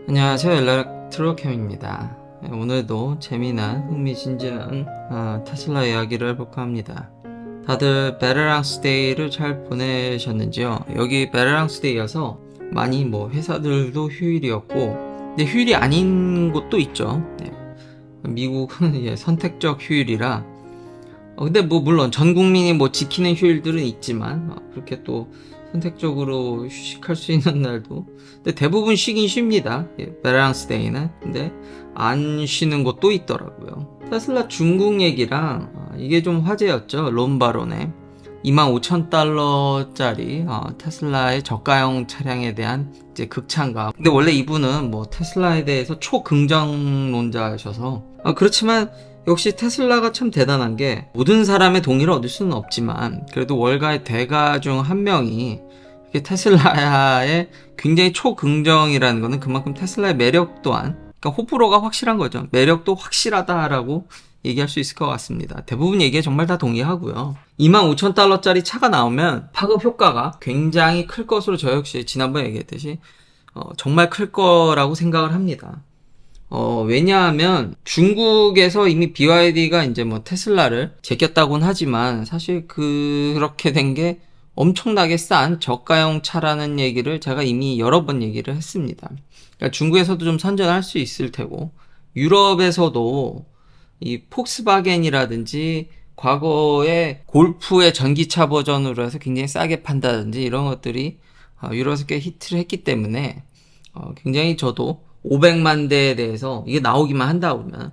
안녕하세요. 엘렉트로캠입니다. 오늘도 재미난 흥미진진한 테슬라 이야기를 해볼까 합니다. 다들 베테랑스 데이를 잘 보내셨는지요? 여기 베테랑스 데이여서 많이 회사들도 휴일이었고, 근데 휴일이 아닌 곳도 있죠. 네. 미국은 선택적 휴일이라 근데 물론 전 국민이 지키는 휴일들은 있지만 그렇게 또 선택적으로 휴식할 수 있는 날도, 근데 대부분 쉬긴 쉽니다. 베테랑스 데이는. 근데 안 쉬는 곳도 있더라고요. 테슬라 중국 얘기랑 이게 좀 화제였죠. 롬바론의 25,000달러짜리 테슬라의 저가형 차량에 대한 이제 극찬가. 근데 원래 이분은 테슬라에 대해서 초긍정론자셔서 그렇지만 역시 테슬라가 참 대단한 게, 모든 사람의 동의를 얻을 수는 없지만 그래도 월가의 대가 중 한 명이 이렇게 테슬라의 굉장히 초긍정이라는 거는 그만큼 테슬라의 매력 또한, 그러니까 호불호가 확실한 거죠. 매력도 확실하다라고 얘기할 수 있을 것 같습니다. 대부분 얘기에 정말 다 동의하고요. 25,000달러짜리 차가 나오면 파급 효과가 굉장히 클 것으로 저 역시 지난번에 얘기했듯이 정말 클 거라고 생각을 합니다. 왜냐하면 중국에서 이미 BYD가 이제 테슬라를 제꼈다고는 하지만 사실 그렇게 된 게 엄청나게 싼 저가형 차라는 얘기를 제가 이미 여러 번 얘기를 했습니다. 그러니까 중국에서도 좀 선전할 수 있을 테고, 유럽에서도 이 폭스바겐이라든지 과거에 골프의 전기차 버전으로 해서 굉장히 싸게 판다든지 이런 것들이 유럽에서 꽤 히트를 했기 때문에 굉장히 저도 500만 대에 대해서 이게 나오기만 한다 그러면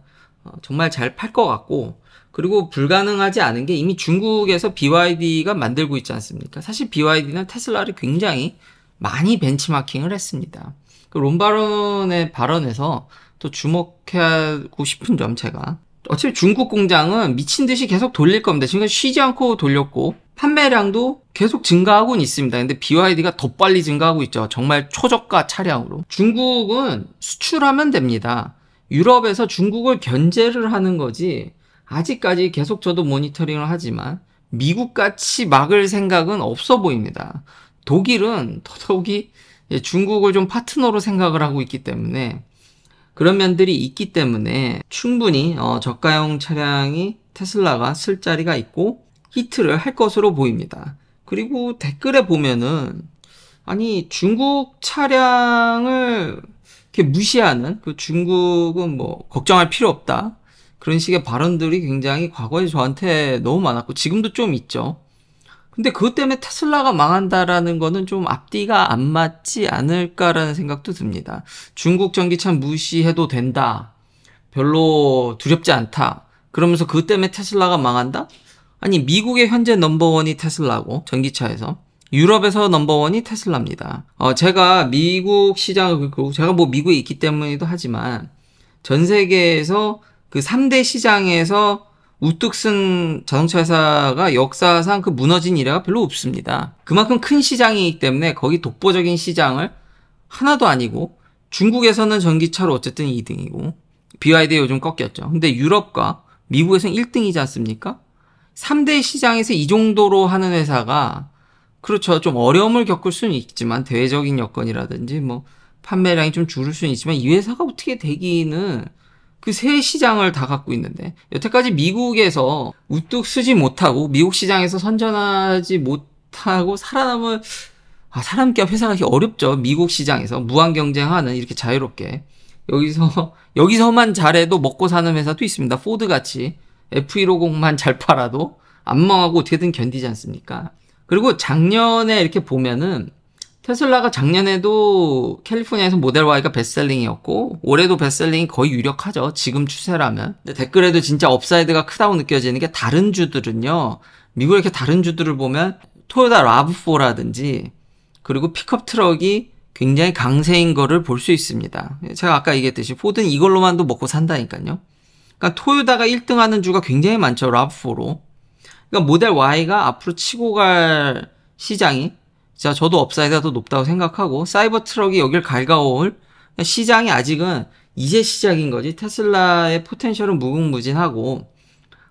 정말 잘 팔 것 같고, 그리고 불가능하지 않은 게 이미 중국에서 BYD가 만들고 있지 않습니까? 사실 BYD는 테슬라를 굉장히 많이 벤치마킹을 했습니다. 그 롬바론의 발언에서 또 주목하고 싶은 점, 제가 어차피 중국 공장은 미친 듯이 계속 돌릴 겁니다. 지금 쉬지 않고 돌렸고 판매량도 계속 증가하고는 있습니다. 근데 BYD가 더 빨리 증가하고 있죠. 정말 초저가 차량으로. 중국은 수출하면 됩니다. 유럽에서 중국을 견제를 하는 거지, 아직까지 계속 저도 모니터링을 하지만 미국같이 막을 생각은 없어 보입니다. 독일은 더더욱이 중국을 좀 파트너로 생각을 하고 있기 때문에, 그런 면들이 있기 때문에 충분히 저가형 차량이 테슬라가 쓸 자리가 있고 히트를 할 것으로 보입니다. 그리고 댓글에 보면은 중국 차량을 이렇게 무시하는, 그 중국은 걱정할 필요 없다, 그런 식의 발언들이 굉장히 과거에 저한테 너무 많았고 지금도 좀 있죠. 근데 그것 때문에 테슬라가 망한다라는 거는 좀 앞뒤가 안 맞지 않을까라는 생각도 듭니다. 중국 전기차 무시해도 된다, 별로 두렵지 않다, 그러면서 그것 때문에 테슬라가 망한다? 아니, 미국의 현재 넘버원이 테슬라고, 전기차에서 유럽에서 넘버원이 테슬라입니다. 제가 미국 시장을, 그리고 제가 미국에 있기 때문이기도 하지만 전 세계에서 그 3대 시장에서 우뚝 쓴 자동차 회사가 역사상 무너진 이래가 별로 없습니다. 그만큼 큰 시장이기 때문에 거기 독보적인 시장을 하나도 아니고, 중국에서는 전기차로 어쨌든 2등이고 BYD 요즘 꺾였죠. 근데 유럽과 미국에서는 1등이지 않습니까? 3대 시장에서 이 정도로 하는 회사가, 그렇죠, 좀 어려움을 겪을 수는 있지만 대외적인 여건이라든지 판매량이 좀 줄을 수는 있지만, 이 회사가 어떻게 되기는 그 세 시장을 다 갖고 있는데, 여태까지 미국에서 우뚝 서지 못하고 미국 시장에서 선전하지 못하고 살아남을 사람께 회사가 어렵죠. 미국 시장에서 무한 경쟁하는, 이렇게 자유롭게 여기서만 잘해도 먹고 사는 회사도 있습니다. 포드 같이 F150만 잘 팔아도 안 망하고 어떻게든 견디지 않습니까? 그리고 작년에 이렇게 보면은 테슬라가 작년에도 캘리포니아에서 모델 Y가 베스트셀링이었고 올해도 베스트셀링이 거의 유력하죠. 지금 추세라면. 근데 댓글에도 진짜 업사이드가 크다고 느껴지는 게, 다른 주들은요, 미국의 이렇게 다른 주들을 보면 토요타 라브4라든지 그리고 픽업 트럭이 굉장히 강세인 거를 볼 수 있습니다. 제가 아까 얘기했듯이 포드는 이걸로만도 먹고 산다니까요. 그러니까 토요타가 1등하는 주가 굉장히 많죠. 라브4로. 그러니까 모델 Y가 앞으로 치고 갈 시장이, 자, 저도 업사이드가 더 높다고 생각하고, 사이버 트럭이 여길 갈가올 시장이 아직은 이제 시작인 거지. 테슬라의 포텐셜은 무궁무진하고,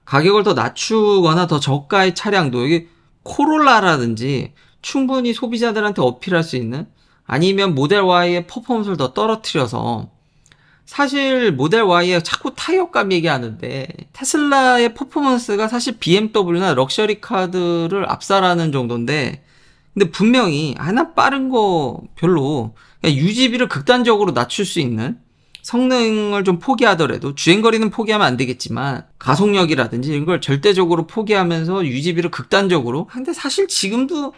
가격을 더 낮추거나 더 저가의 차량도, 여기 코롤라라든지 충분히 소비자들한테 어필할 수 있는 아니면 모델 Y의 퍼포먼스를 더 떨어뜨려서 사실 모델 Y에 자꾸 타이어감 얘기하는데 테슬라의 퍼포먼스가 사실 BMW나 럭셔리 카드를 압살하는 정도인데 근데 분명히 하나 빠른 거 별로 유지비를 극단적으로 낮출 수 있는 성능을 좀 포기하더라도 주행거리는 포기하면 안 되겠지만 가속력이라든지 이런 걸 절대적으로 포기하면서 유지비를 극단적으로 근데 사실 지금도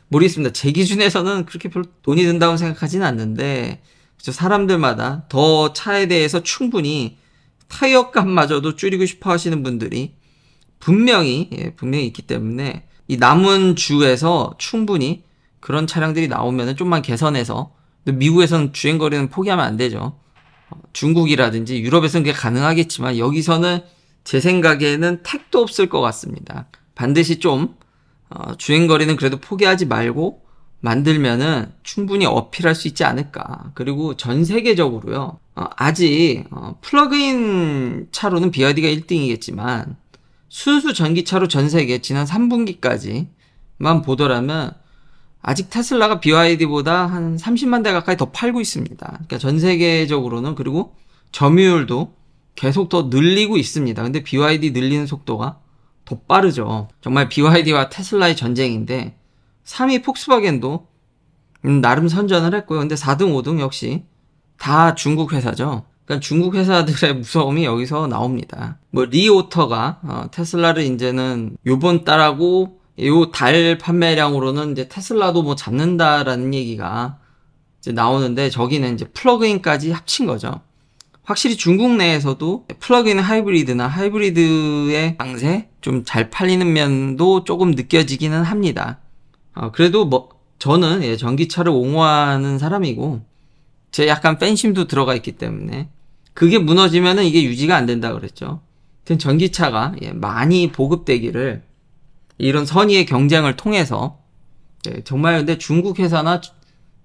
모르겠습니다. 제 기준에서는 그렇게 별로 돈이 든다고 생각하지는 않는데 사람들마다 더 차에 대해서 충분히 타이어 값마저도 줄이고 싶어 하시는 분들이 분명히 있기 때문에 이 남은 주에서 충분히 그런 차량들이 나오면 좀만 개선해서 미국에서는 주행거리는 포기하면 안 되죠. 중국이라든지 유럽에서는 그게 가능하겠지만 여기서는 제 생각에는 택도 없을 것 같습니다. 반드시 좀 주행거리는 그래도 포기하지 말고 만들면은 충분히 어필할 수 있지 않을까. 그리고 전 세계적으로요. 아직 플러그인 차로는 BYD가 1등이겠지만 순수 전기차로 전 세계 지난 3분기까지만 보더라면 아직 테슬라가 BYD보다 한 30만 대 가까이 더 팔고 있습니다. 그러니까 전 세계적으로는 그리고 점유율도 계속 더 늘리고 있습니다. 근데 BYD 늘리는 속도가 더 빠르죠. 정말 BYD와 테슬라의 전쟁인데 3위 폭스바겐도 나름 선전을 했고요. 근데 4등, 5등 역시 다 중국 회사죠. 그러니까 중국 회사들의 무서움이 여기서 나옵니다. 뭐 리오터가 테슬라를 이제는 요번 달하고 요 달 판매량으로는 이제 테슬라도 뭐 잡는다라는 얘기가 이제 나오는데 저기는 이제 플러그인까지 합친 거죠. 확실히 중국 내에서도 플러그인 하이브리드나 하이브리드의 강세 좀 잘 팔리는 면도 조금 느껴지기는 합니다. 그래도 뭐 저는 전기차를 옹호하는 사람이고 제 약간 팬심도 들어가 있기 때문에 그게 무너지면은 이게 유지가 안 된다 그랬죠. 전기차가 많이 보급되기를 이런 선의의 경쟁을 통해서 정말 근데 중국 회사나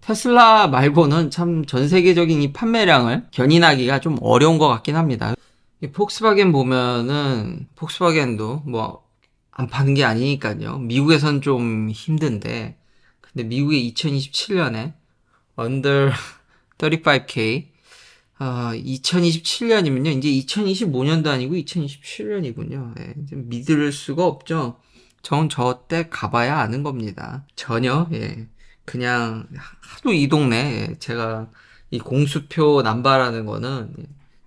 테슬라 말고는 참 전 세계적인 이 판매량을 견인하기가 좀 어려운 것 같긴 합니다. 폭스바겐 보면은 폭스바겐도 뭐 안 파는 게 아니니까요. 미국에선 좀 힘든데 근데 미국에 2027년에 under 35K 2027년이면요. 이제 2025년도 아니고 2027년이군요. 믿을 수가 없죠. 전 저 때 가봐야 아는 겁니다. 전혀 그냥 하도 이 동네 제가 이 공수표 남발하는 거는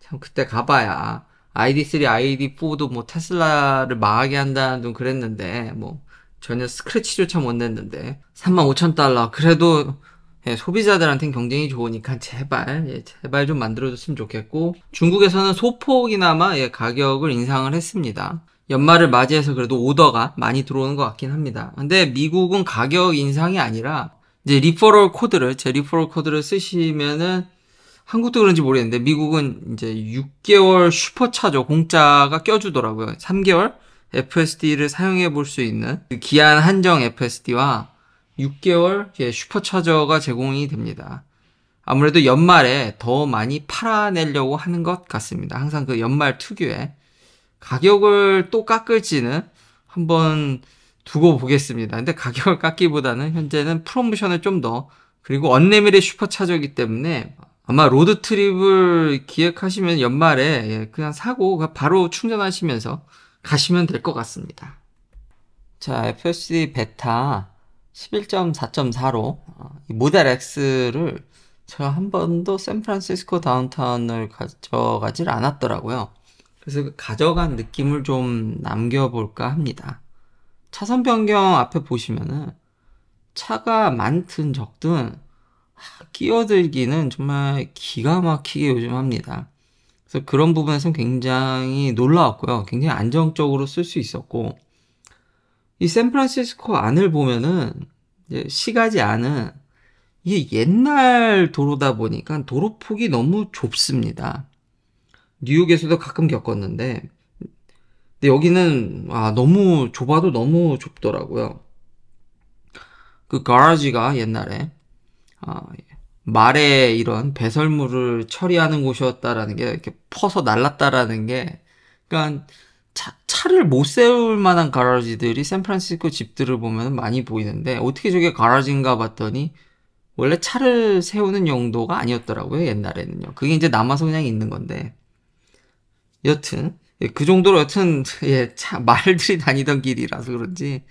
참 그때 가봐야 ID3, ID4도 뭐 테슬라를 망하게 한다는 둥 그랬는데 뭐 전혀 스크래치조차 못 냈는데 35,000달러 그래도 소비자들한테는 경쟁이 좋으니까 제발 좀 만들어줬으면 좋겠고 중국에서는 소폭이나마 가격을 인상을 했습니다. 연말을 맞이해서 그래도 오더가 많이 들어오는 것 같긴 합니다. 근데 미국은 가격 인상이 아니라 이제 리퍼럴 코드를 쓰시면은 한국도 그런지 모르겠는데 미국은 이제 6개월 슈퍼차저 공짜가 껴주더라고요. 3개월 FSD를 사용해 볼 수 있는 기한 한정 FSD와 6개월 슈퍼차저가 제공이 됩니다. 아무래도 연말에 더 많이 팔아내려고 하는 것 같습니다. 항상 그 연말 특유의 가격을 또 깎을지는 한번 두고 보겠습니다. 근데 가격을 깎기보다는 현재는 프로모션을 좀 더 그리고 언리미티드 슈퍼차저이기 때문에 아마 로드트립을 기획하시면 연말에 그냥 사고 바로 충전하시면서 가시면 될 것 같습니다. 자, FSD 베타 11.4.4로 모델 X를 제가 한 번도 샌프란시스코 다운타운을 가져가질 않았더라고요. 그래서 가져간 느낌을 좀 남겨볼까 합니다. 차선 변경 앞에 보시면은 차가 많든 적든 끼어들기는 정말 기가 막히게 요즘 합니다. 그래서 그런 부분에서는 굉장히 놀라웠고요. 굉장히 안정적으로 쓸 수 있었고 이 샌프란시스코 안을 보면은 이제 시가지 안은 이게 옛날 도로다 보니까 도로폭이 너무 좁습니다. 뉴욕에서도 가끔 겪었는데 근데 여기는 너무 좁아도 너무 좁더라고요. 그 가라지가 옛날에 말에 이런 배설물을 처리하는 곳이었다라는 게 이렇게 퍼서 날랐다라는 게 그러니까 차를 못 세울 만한 가라지들이 샌프란시스코 집들을 보면 많이 보이는데 어떻게 저게 가라지인가 봤더니 원래 차를 세우는 용도가 아니었더라고요, 옛날에는요. 그게 이제 남아서 그냥 있는 건데. 여튼, 예, 그 정도로 여튼, 예, 말들이 다니던 길이라서 그런지,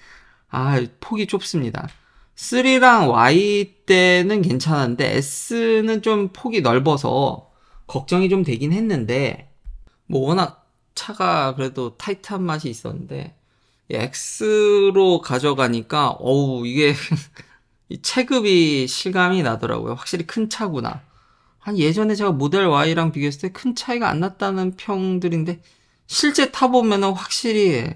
폭이 좁습니다. 3랑 Y 때는 괜찮았는데, S는 좀 폭이 넓어서, 걱정이 좀 되긴 했는데, 뭐 워낙 차가 그래도 타이트한 맛이 있었는데, X로 가져가니까, 이게, 이 체급이 실감이 나더라고요. 확실히 큰 차구나. 예전에 제가 모델 Y랑 비교했을 때 큰 차이가 안 났다는 평들인데, 실제 타보면은 확실히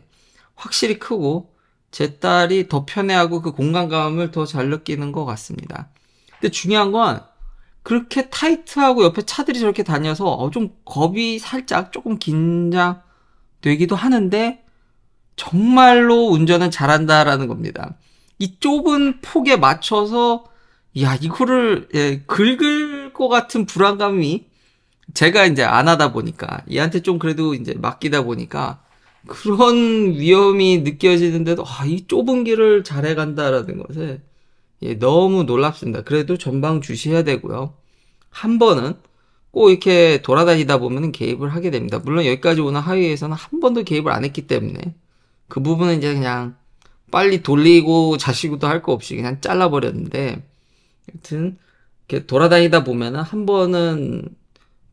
크고, 제 딸이 더 편해하고 그 공간감을 더 잘 느끼는 것 같습니다. 근데 중요한 건, 그렇게 타이트하고 옆에 차들이 저렇게 다녀서, 좀 겁이 살짝 조금 긴장되기도 하는데, 정말로 운전은 잘한다라는 겁니다. 이 좁은 폭에 맞춰서 이거를 긁을 것 같은 불안감이 제가 이제 안 하다 보니까 얘한테 좀 그래도 이제 맡기다 보니까 그런 위험이 느껴지는데도 이 좁은 길을 잘해 간다라는 것에 너무 놀랍습니다. 그래도 전방 주시해야 되고요. 한 번은 꼭 이렇게 돌아다니다 보면 개입을 하게 됩니다. 물론 여기까지 오는 하이웨이에서는 한 번도 개입을 안 했기 때문에 그 부분은 이제 그냥 빨리 돌리고 자시고도 할 거 없이 그냥 잘라버렸는데, 여튼 이렇게 돌아다니다 보면은 한 번은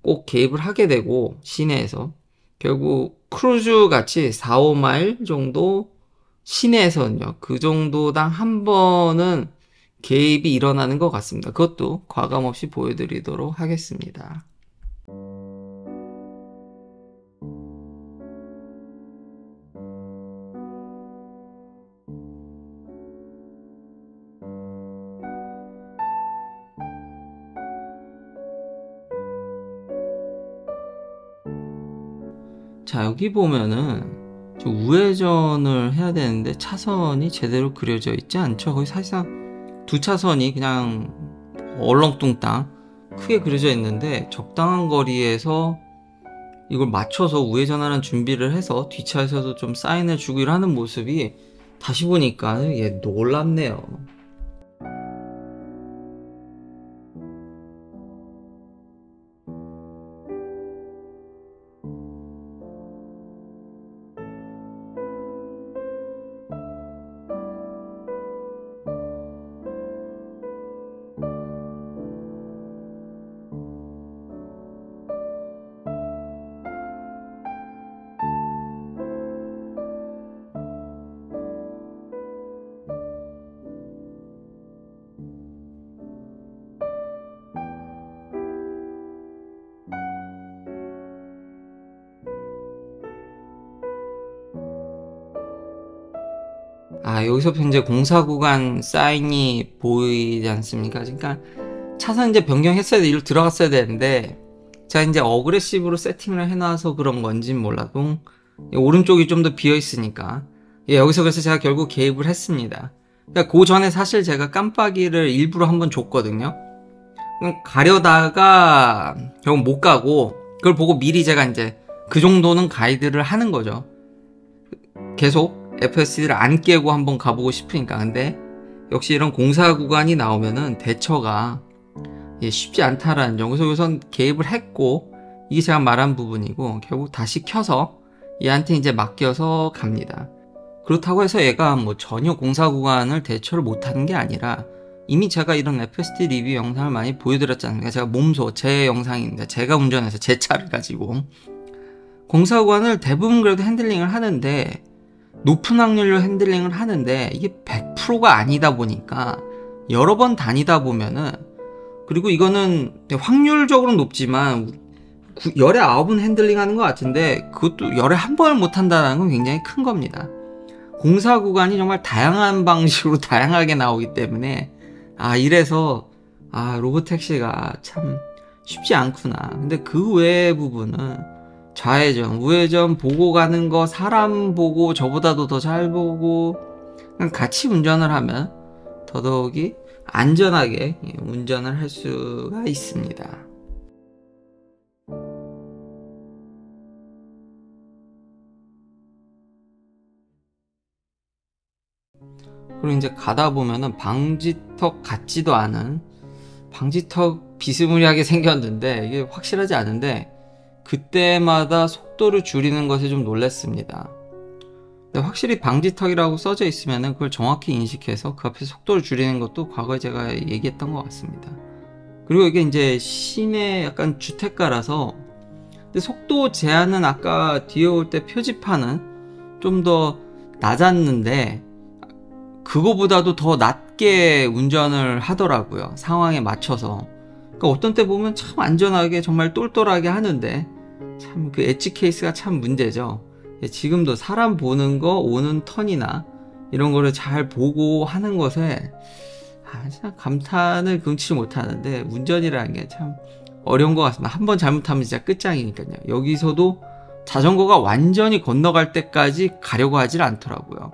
꼭 개입을 하게 되고 시내에서 결국 크루즈 같이 4, 5마일 정도 시내에서는요, 그 정도당 한 번은 개입이 일어나는 것 같습니다. 그것도 과감 없이 보여드리도록 하겠습니다. 자, 여기 보면은 우회전을 해야 되는데 차선이 제대로 그려져 있지 않죠? 거기 사실상 두 차선이 그냥 얼렁뚱땅 크게 그려져 있는데 적당한 거리에서 이걸 맞춰서 우회전하는 준비를 해서 뒷차에서도 좀 사인을 주고 이러는 모습이 다시 보니까 놀랍네요. 여기서 이제 공사 구간 사인이 보이지 않습니까? 그러니까 차선 이제 변경했어야 돼, 이리로 들어갔어야 되는데 제가 이제 어그레시브로 세팅을 해놔서 그런 건진 몰라도 오른쪽이 좀 더 비어 있으니까 여기서 그래서 제가 결국 개입을 했습니다. 그러니까 그 전에 사실 제가 깜빡이를 일부러 한번 줬거든요. 가려다가 결국 못 가고 그걸 보고 미리 제가 이제 그 정도는 가이드를 하는 거죠. 계속 FSD를 안 깨고 한번 가보고 싶으니까. 근데 역시 이런 공사 구간이 나오면은 대처가 쉽지 않다라는 점. 그래서 우선 개입을 했고 이게 제가 말한 부분이고 결국 다시 켜서 얘한테 이제 맡겨서 갑니다. 그렇다고 해서 얘가 뭐 전혀 공사 구간을 대처를 못하는 게 아니라 이미 제가 이런 FSD 리뷰 영상을 많이 보여드렸지 않습니까? 제가 몸소 제 영상입니다. 제가 운전해서 제 차를 가지고 공사 구간을 대부분 그래도 핸들링을 하는데 높은 확률로 핸들링을 하는데 이게 100%가 아니다 보니까 여러 번 다니다 보면은 그리고 이거는 확률적으로는 높지만 열에 9은 핸들링 하는 것 같은데 그것도 열에 한 번을 못 한다는 건 굉장히 큰 겁니다. 공사 구간이 정말 다양한 방식으로 다양하게 나오기 때문에 이래서 로보택시가 참 쉽지 않구나. 근데 그 외의 부분은 좌회전, 우회전 보고 가는 거 사람 보고 저보다도 더 잘 보고 같이 운전을 하면 더더욱이 안전하게 운전을 할 수가 있습니다. 그리고 이제 가다 보면은 방지턱 같지도 않은 방지턱 비스무리하게 생겼는데 이게 확실하지 않은데 그때마다 속도를 줄이는 것에 좀 놀랐습니다. 근데 확실히 방지턱이라고 써져 있으면 그걸 정확히 인식해서 그 앞에 속도를 줄이는 것도 과거에 제가 얘기했던 것 같습니다. 그리고 이게 이제 시내 약간 주택가라서 근데 속도 제한은 아까 뒤에 올 때 표지판은 좀 더 낮았는데 그거보다도 더 낮게 운전을 하더라고요. 상황에 맞춰서. 그러니까 어떤 때 보면 참 안전하게 정말 똘똘하게 하는데 참 그 엣지 케이스가 참 문제죠. 지금도 사람 보는 거, 오는 턴이나 이런 거를 잘 보고 하는 것에 진짜 감탄을 금치 못하는데 운전이라는 게 참 어려운 것 같습니다. 한번 잘못하면 진짜 끝장이니까요. 여기서도 자전거가 완전히 건너갈 때까지 가려고 하질 않더라고요.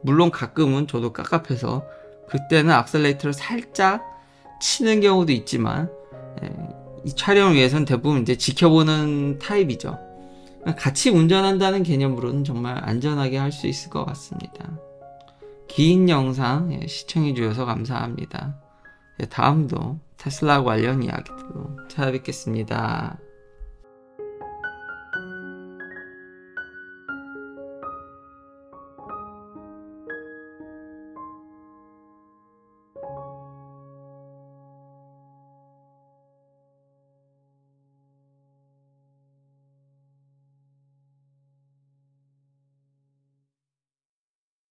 물론 가끔은 저도 깝깝해서 그때는 악셀레이터를 살짝 치는 경우도 있지만 이 촬영을 위해서는 대부분 이제 지켜보는 타입이죠. 같이 운전한다는 개념으로는 정말 안전하게 할 수 있을 것 같습니다. 긴 영상 시청해 주셔서 감사합니다. 다음도 테슬라 관련 이야기로 찾아뵙겠습니다.